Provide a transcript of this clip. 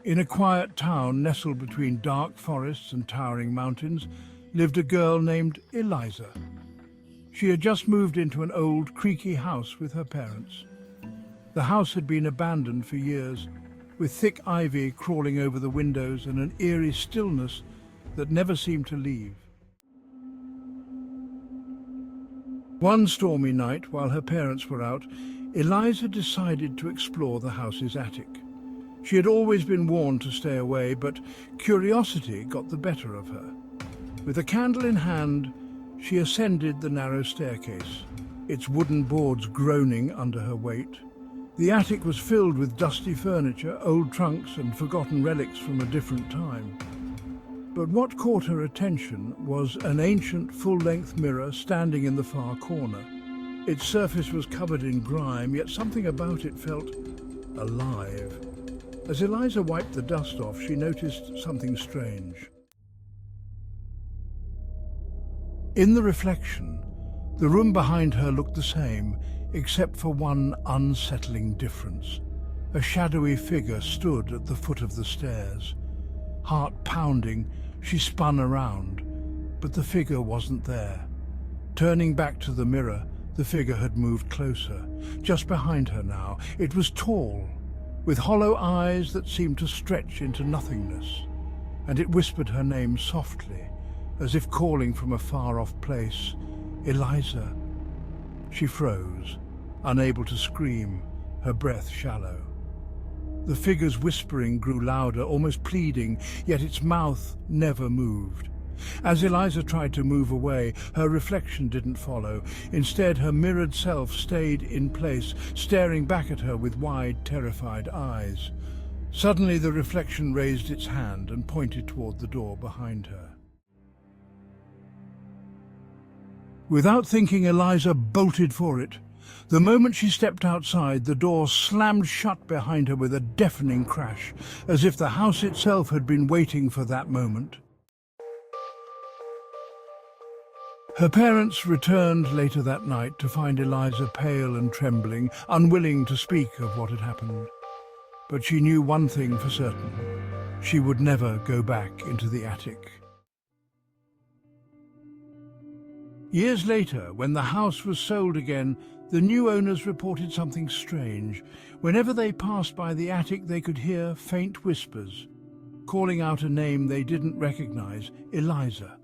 In a quiet town nestled between dark forests and towering mountains lived a girl named Eliza. She had just moved into an old, creaky house with her parents. The house had been abandoned for years, with thick ivy crawling over the windows and an eerie stillness that never seemed to leave. One stormy night, while her parents were out, Eliza decided to explore the house's attic. She had always been warned to stay away, but curiosity got the better of her. With a candle in hand, she ascended the narrow staircase, its wooden boards groaning under her weight. The attic was filled with dusty furniture, old trunks and forgotten relics from a different time. But what caught her attention was an ancient full-length mirror standing in the far corner. Its surface was covered in grime, yet something about it felt alive. As Eliza wiped the dust off, she noticed something strange. In the reflection, the room behind her looked the same, except for one unsettling difference. A shadowy figure stood at the foot of the stairs. Heart pounding, she spun around, but the figure wasn't there. Turning back to the mirror, the figure had moved closer. Just behind her now, it was tall, with hollow eyes that seemed to stretch into nothingness, and it whispered her name softly, as if calling from a far-off place. Eliza. She froze, unable to scream, her breath shallow. The figure's whispering grew louder, almost pleading, yet its mouth never moved. As Eliza tried to move away, her reflection didn't follow. Instead, her mirrored self stayed in place, staring back at her with wide, terrified eyes. Suddenly, the reflection raised its hand and pointed toward the door behind her. Without thinking, Eliza bolted for it. The moment she stepped outside, the door slammed shut behind her with a deafening crash, as if the house itself had been waiting for that moment. Her parents returned later that night to find Eliza pale and trembling, unwilling to speak of what had happened. But she knew one thing for certain: she would never go back into the attic. Years later, when the house was sold again, the new owners reported something strange. Whenever they passed by the attic, they could hear faint whispers, calling out a name they didn't recognize: Eliza.